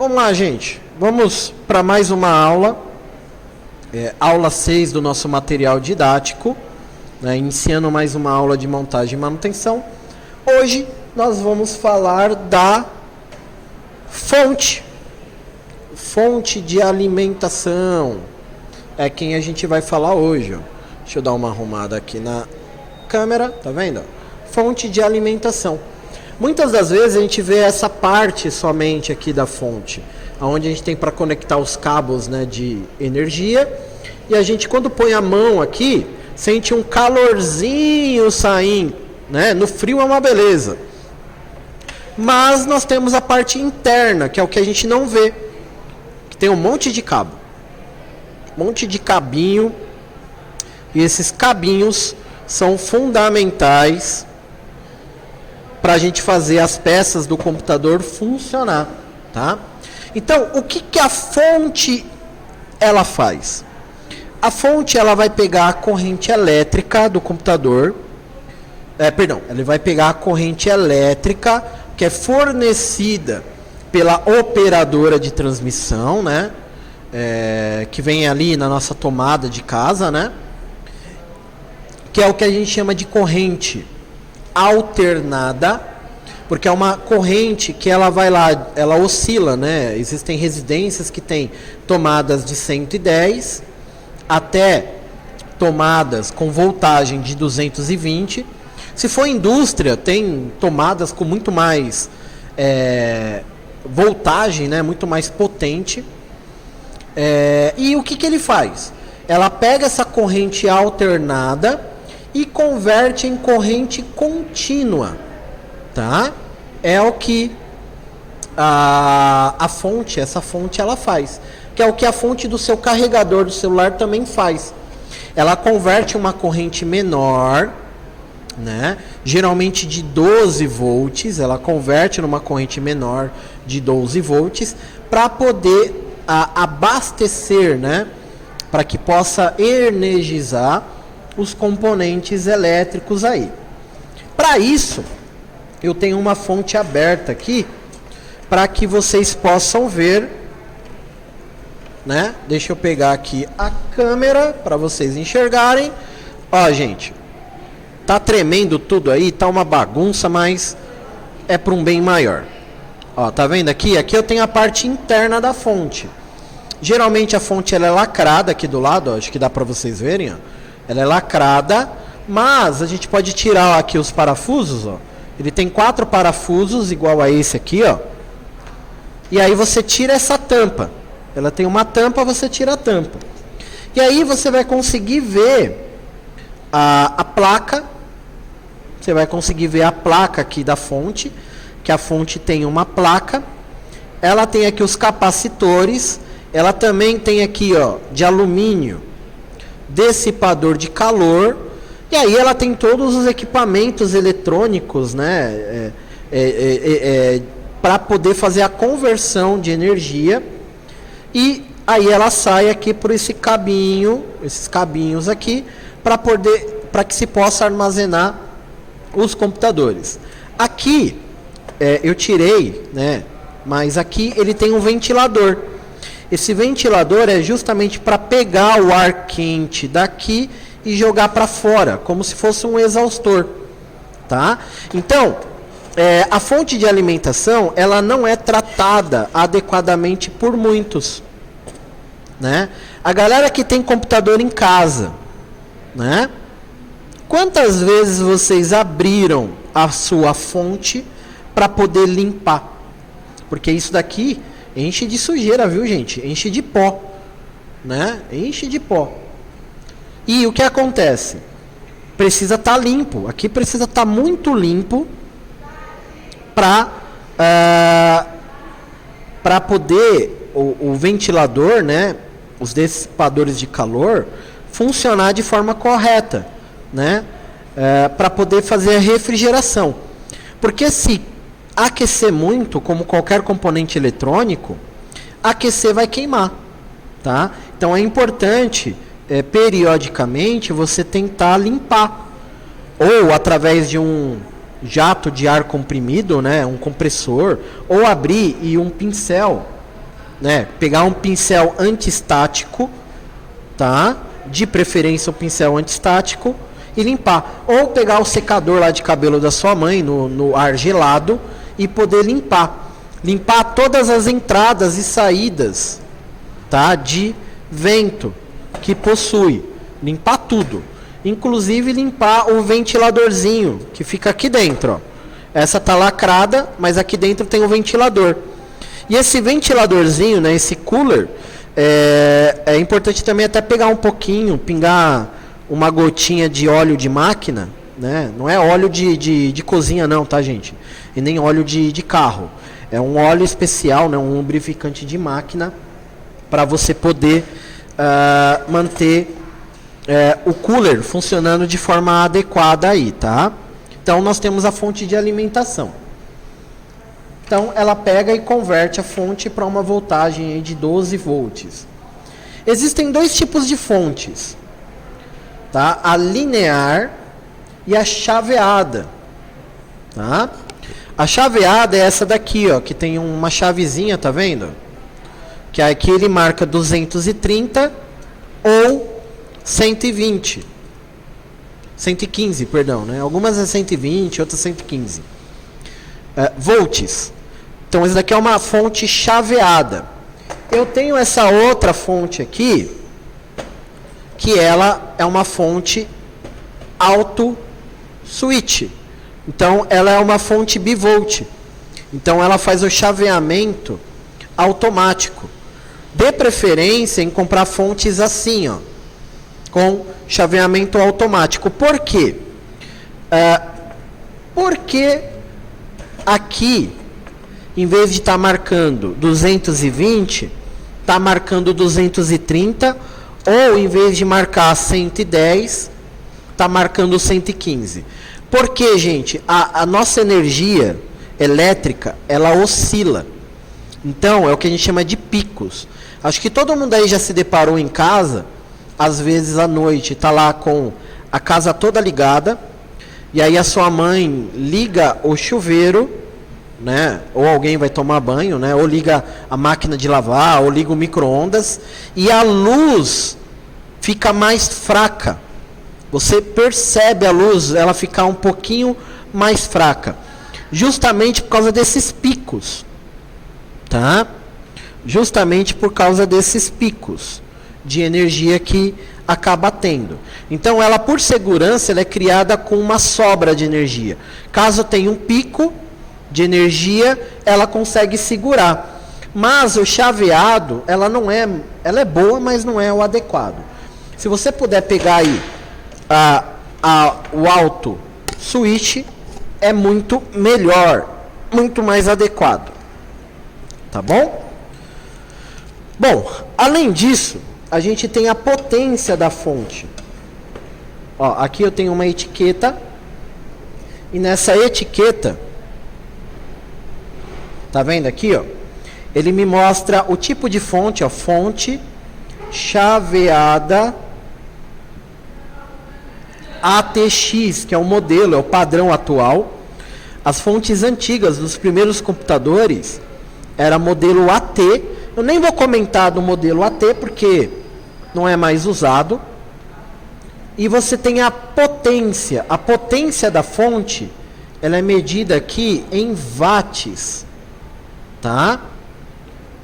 Vamos lá, gente. Vamos para mais uma aula. Aula 6 do nosso material didático. Iniciando mais uma aula de montagem e manutenção. Hoje nós vamos falar da fonte. Fonte de alimentação. É quem a gente vai falar hoje. Ó. Deixa eu dar uma arrumada aqui na câmera. Tá vendo? Fonte de alimentação. Muitas das vezes a gente vê essa parte somente aqui da fonte, onde a gente tem para conectar os cabos, né, de energia, e a gente, quando põe a mão aqui, sente um calorzinho saindo, né? No frio é uma beleza. Mas nós temos a parte interna, que é o que a gente não vê, que tem um monte de cabo, um monte de cabinho, e esses cabinhos são fundamentais para a gente fazer as peças do computador funcionar, tá? Então, o que a fonte ela faz? A fonte ela vai pegar a corrente elétrica do computador, ela vai pegar a corrente elétrica que é fornecida pela operadora de transmissão, né? Que vem ali na nossa tomada de casa, né? Que é o que a gente chama de corrente alternada, porque é uma corrente que ela vai lá, ela oscila, né? Existem residências que têm tomadas de 110 até tomadas com voltagem de 220. Se for indústria, tem tomadas com muito mais voltagem, né? Muito mais potente. E o que ele faz? Ela pega essa corrente alternada e converte em corrente contínua, tá? É o que essa fonte ela faz, que é o que a fonte do seu carregador do celular também faz. Ela converte uma corrente menor, né? Geralmente de 12 volts, ela converte numa corrente menor de 12 volts para poder abastecer, né? Para que possa energizar os componentes elétricos aí. Para isso, eu tenho uma fonte aberta aqui para que vocês possam ver, né? Deixa eu pegar aqui a câmera para vocês enxergarem. Ó, gente, tá tremendo tudo aí, tá uma bagunça, mas é para um bem maior. Ó, tá vendo aqui? Aqui eu tenho a parte interna da fonte. Geralmente a fonte ela é lacrada aqui do lado, ó, acho que dá para vocês verem, ó. Ela é lacrada, mas a gente pode tirar aqui os parafusos, ó. Ele tem 4 parafusos igual a esse aqui, ó. E aí você tira essa tampa. Ela tem uma tampa, você tira a tampa. E aí você vai conseguir ver a placa. Você vai conseguir ver a placa aqui da fonte, que a fonte tem uma placa. Ela tem aqui os capacitores. Ela também tem aqui, ó, de alumínio, dissipador de calor, e aí ela tem todos os equipamentos eletrônicos, né, para poder fazer a conversão de energia, e aí ela sai aqui por esse cabinho, esses cabinhos aqui, para que se possa armazenar os computadores. Aqui eu tirei, né, mas aqui ele tem um ventilador. Esse ventilador é justamente para pegar o ar quente daqui e jogar para fora, como se fosse um exaustor, tá? Então, a fonte de alimentação, ela não é tratada adequadamente por muitos, né? A galera que tem computador em casa, né? Quantas vezes vocês abriram a sua fonte para poder limpar? Porque isso daqui enche de sujeira, viu, gente? Enche de pó, né? Enche de pó. E o que acontece? Precisa estar limpo. Aqui precisa estar muito limpo para poder o ventilador, né? Os dissipadores de calor funcionar de forma correta, né? Para poder fazer a refrigeração. Porque se aquecer muito, como qualquer componente eletrônico, aquecer vai queimar, tá? Então é importante, periodicamente, você tentar limpar, ou através de um jato de ar comprimido, né, um compressor, ou abrir e um pincel né, pegar um pincel antiestático, tá? De preferência um pincel antiestático e limpar. Ou pegar o secador lá de cabelo da sua mãe no ar gelado e poder limpar. Limpar todas as entradas e saídas, tá? De vento que possui. Limpar tudo. Inclusive limpar o ventiladorzinho que fica aqui dentro, ó. Essa tá lacrada, mas aqui dentro tem o ventilador. E esse ventiladorzinho, né, esse cooler, é importante também até pegar um pouquinho, pingar uma gotinha de óleo de máquina, né? Não é óleo de cozinha não, tá, gente? E nem óleo de carro. É um óleo especial, né, um lubrificante de máquina, para você poder manter o cooler funcionando de forma adequada aí, tá? Então nós temos a fonte de alimentação. Então ela pega e converte a fonte para uma voltagem aí de 12 volts. Existem dois tipos de fontes, tá? A linear e a chaveada, tá? A chaveada é essa daqui, ó, que tem uma chavezinha, tá vendo? Que aqui ele marca 230 ou 120. 115, perdão, né? Algumas é 120, outras 115. Volts. Então, essa daqui é uma fonte chaveada. Eu tenho essa outra fonte aqui, que ela é uma fonte auto switch. Então, ela é uma fonte bivolt. Então, ela faz o chaveamento automático. Dê preferência em comprar fontes assim, ó, com chaveamento automático. Por quê? Porque aqui, em vez de estar marcando 220, está marcando 230, ou em vez de marcar 110, está marcando 115. Por quê, gente? A nossa energia elétrica, ela oscila. Então, é o que a gente chama de picos. Acho que todo mundo aí já se deparou em casa, às vezes à noite, está lá com a casa toda ligada, e aí a sua mãe liga o chuveiro, né? Ou alguém vai tomar banho, né? Ou liga a máquina de lavar, ou liga o micro-ondas, e a luz fica mais fraca. Você percebe a luz, ela ficar um pouquinho mais fraca. Justamente por causa desses picos. Tá? Justamente por causa desses picos de energia que acaba tendo. Então, ela, por segurança, ela é criada com uma sobra de energia. Caso tenha um pico de energia, ela consegue segurar. Mas o chaveado, ela é boa, mas não é o adequado. Se você puder pegar aí o auto switch, é muito melhor, muito mais adequado. Tá bom? Bom, além disso, a gente tem a potência da fonte. Ó, aqui eu tenho uma etiqueta, e nessa etiqueta, tá vendo aqui, ó? Ele me mostra o tipo de fonte, ó, fonte chaveada ATX, que é o modelo, é o padrão atual. As fontes antigas dos primeiros computadores era modelo AT. Eu nem vou comentar do modelo AT porque não é mais usado. E você tem a potência. A potência da fonte, ela é medida aqui em watts, tá?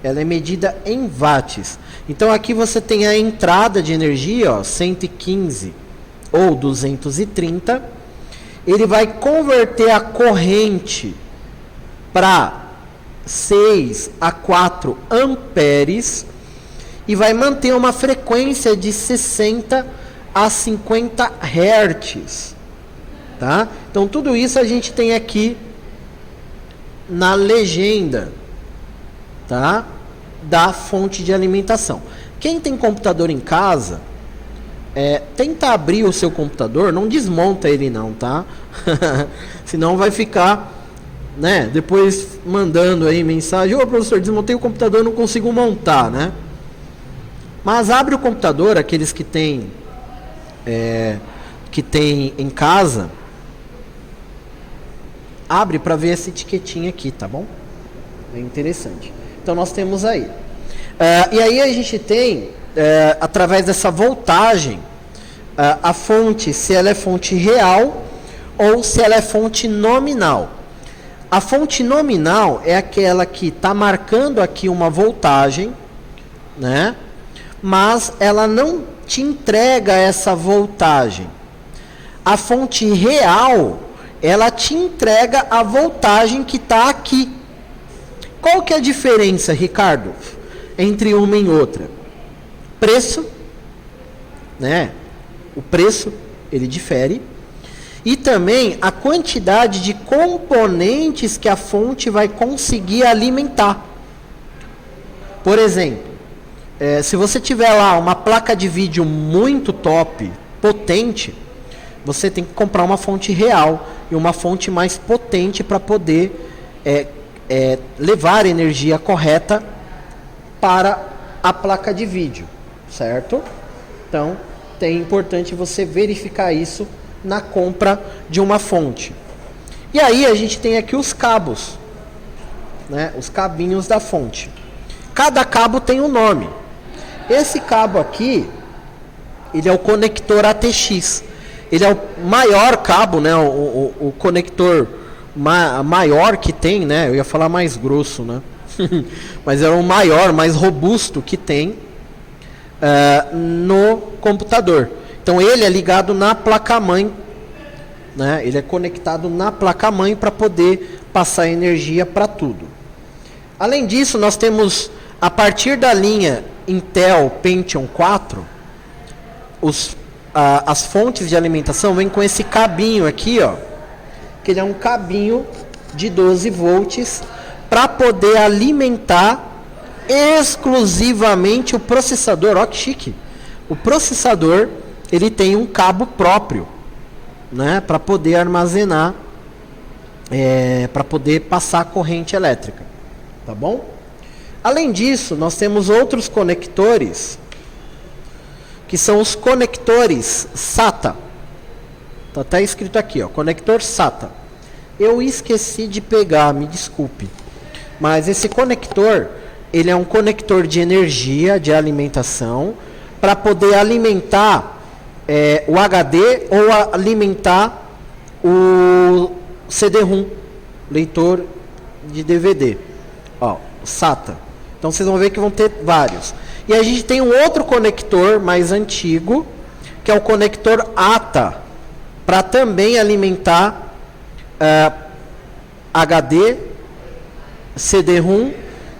Ela é medida em watts. Então aqui você tem a entrada de energia, ó, 115 ou 230. Ele vai converter a corrente para 6 a 4 amperes e vai manter uma frequência de 60 a 50 hertz, tá? Então tudo isso a gente tem aqui na legenda, tá? Da fonte de alimentação. Quem tem computador em casa, tenta abrir o seu computador, não desmonta ele não, tá? Senão vai ficar, né, depois mandando aí mensagem: ô professor, desmontei o computador, não consigo montar, né? Mas abre o computador, aqueles que tem em casa, abre para ver essa etiquetinha aqui, tá bom? É interessante. Então nós temos aí. E aí a gente tem, através dessa voltagem, a fonte, se ela é fonte real ou se ela é fonte nominal. A fonte nominal é aquela que está marcando aqui uma voltagem, né? Mas ela não te entrega essa voltagem. A fonte real, ela te entrega a voltagem que está aqui. Qual que é a diferença, Ricardo, entre uma e outra? Preço, né? O preço, ele difere. E também a quantidade de componentes que a fonte vai conseguir alimentar. Por exemplo, se você tiver lá uma placa de vídeo muito top, potente, você tem que comprar uma fonte real e uma fonte mais potente para poder levar a energia correta para a placa de vídeo, certo? Então, é importante você verificar isso na compra de uma fonte. E aí a gente tem aqui os cabos, né? Os cabinhos da fonte. Cada cabo tem um nome. Esse cabo aqui, ele é o conector ATX. Ele é o maior cabo, né? O conector maior que tem, né? Eu ia falar mais grosso, né? Mas é o maior, mais robusto que tem no computador. Então ele é ligado na placa-mãe, né? Ele é conectado na placa-mãe para poder passar energia para tudo. Além disso, nós temos, a partir da linha Intel Pentium 4, as fontes de alimentação vêm com esse cabinho aqui, ó, que ele é um cabinho de 12 volts para poder alimentar exclusivamente o processador. Ó que chique! O processador, ele tem um cabo próprio, né, para poder armazenar, para poder passar a corrente elétrica, tá bom? Além disso, nós temos outros conectores, que são os conectores SATA. Está até escrito aqui, ó, conector SATA. Eu esqueci de pegar, me desculpe. Mas esse conector, ele é um conector de energia, de alimentação, para poder alimentar o HD ou alimentar o CD-ROM, leitor de DVD. Ó, SATA. Então vocês vão ver que vão ter vários. E a gente tem um outro conector mais antigo, que é o conector ATA, para também alimentar HD, CD-ROM,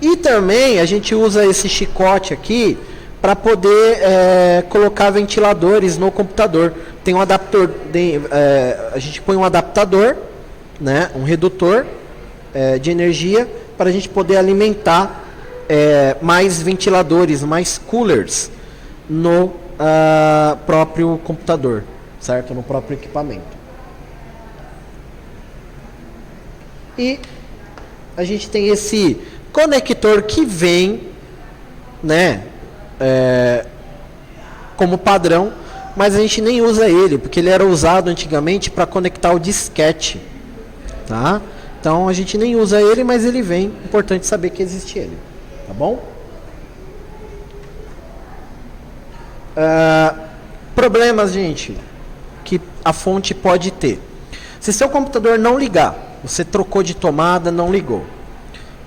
e também a gente usa esse chicote aqui para poder colocar ventiladores no computador. Tem um adaptador, a gente põe um adaptador, né, um redutor de energia, para a gente poder alimentar mais ventiladores, mais coolers no próprio computador, certo? No próprio equipamento. E a gente tem esse conector que vem, né, como padrão, mas a gente nem usa ele, porque ele era usado antigamente para conectar o disquete, tá? Então a gente nem usa ele, mas ele vem. Importante saber que existe ele, tá bom? Problemas, gente, que a fonte pode ter. Se seu computador não ligar, você trocou de tomada, não ligou,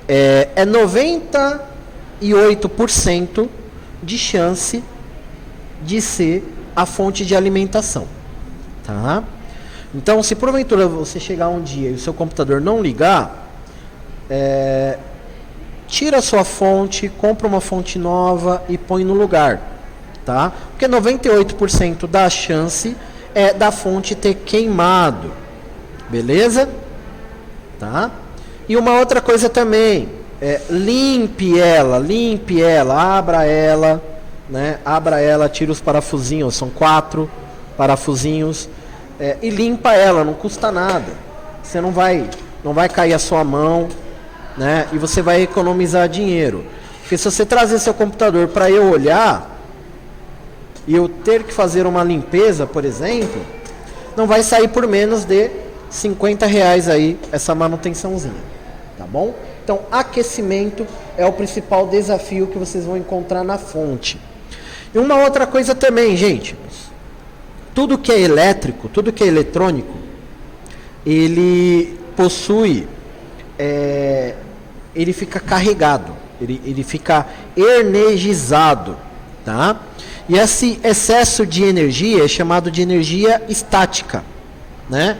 é 98% de chance de ser a fonte de alimentação, tá? Então, se porventura você chegar um dia e o seu computador não ligar, tira a sua fonte, compra uma fonte nova e põe no lugar, tá? Porque 98% da chance é da fonte ter queimado, beleza? Tá? E uma outra coisa também, limpe ela, abra ela, né? Abra ela, tira os parafusinhos, são 4 parafusinhos, e limpa ela, não custa nada. Você não vai cair a sua mão, né? E você vai economizar dinheiro. Porque se você trazer seu computador para eu olhar e eu ter que fazer uma limpeza, por exemplo, não vai sair por menos de R$50 aí essa manutençãozinha, tá bom? Então Então, aquecimento é o principal desafio que vocês vão encontrar na fonte. E uma outra coisa também, gente. Tudo que é elétrico, tudo que é eletrônico, ele possui, ele fica carregado, ele fica energizado, tá? E esse excesso de energia é chamado de energia estática, né?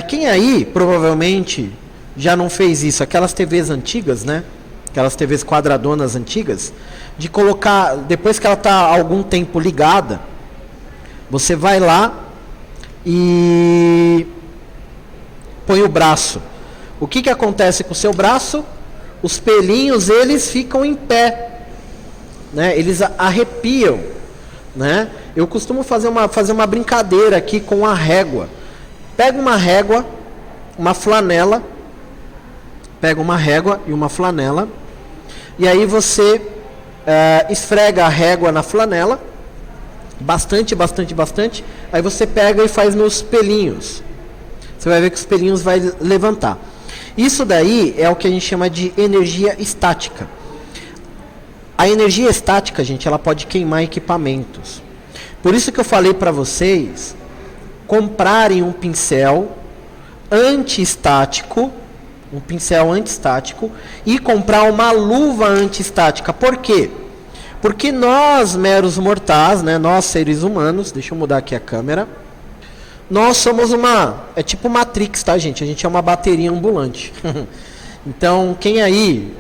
Quem aí provavelmente já não fez isso? Aquelas TVs antigas, né? Aquelas TVs quadradonas antigas, de colocar, depois que ela está há algum tempo ligada, você vai lá e põe o braço. O que acontece com o seu braço? Os pelinhos, eles ficam em pé, né? Eles arrepiam, né? Eu costumo fazer uma brincadeira aqui com a régua. Pega uma régua, uma flanela, pega uma régua e uma flanela, e aí você esfrega a régua na flanela, bastante, aí você pega e faz nos pelinhos. Você vai ver que os pelinhos vai levantar. Isso daí é o que a gente chama de energia estática. A energia estática, gente, ela pode queimar equipamentos. Por isso que eu falei para vocês comprarem um pincel antiestático, e comprar uma luva antiestática. Por quê? Porque nós, meros mortais, né, nós seres humanos, deixa eu mudar aqui a câmera, nós somos é tipo Matrix, tá, gente? A gente é uma bateria ambulante. Então, quem aí,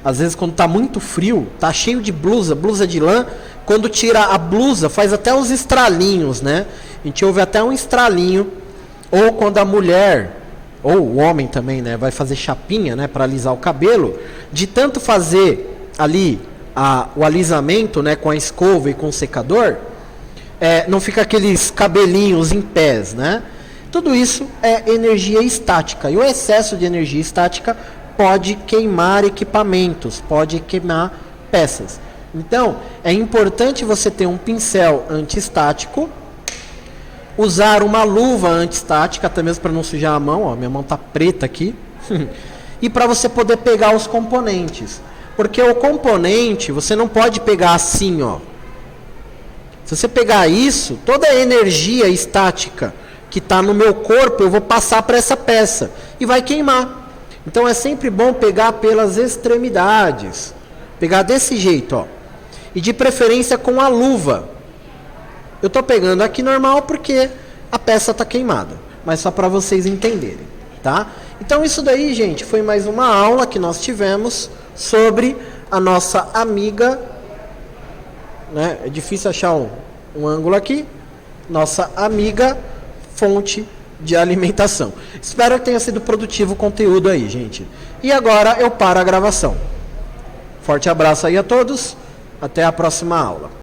às vezes quando tá muito frio, tá cheio de blusa de lã, quando tira a blusa, faz até uns estralinhos, né? A gente ouve até um estralinho. Ou quando a mulher, ou o homem também, né, vai fazer chapinha, né, para alisar o cabelo, de tanto fazer ali o alisamento, né, com a escova e com o secador, não fica aqueles cabelinhos em pés, né? Tudo isso é energia estática. E o excesso de energia estática pode queimar equipamentos, pode queimar peças. Então, é importante você ter um pincel antiestático, usar uma luva antiestática, até mesmo para não sujar a mão, ó, minha mão tá preta aqui, e para você poder pegar os componentes. Porque o componente, você não pode pegar assim, ó. Se você pegar isso, toda a energia estática que está no meu corpo, eu vou passar para essa peça e vai queimar. Então é sempre bom pegar pelas extremidades, pegar desse jeito, ó, e de preferência com a luva. Eu estou pegando aqui normal porque a peça está queimada, mas só para vocês entenderem, tá? Então isso daí, gente, foi mais uma aula que nós tivemos sobre a nossa amiga, né? É difícil achar um ângulo aqui, nossa amiga fonte de alimentação. Espero que tenha sido produtivo o conteúdo aí, gente. E agora eu paro a gravação. Forte abraço aí a todos, até a próxima aula.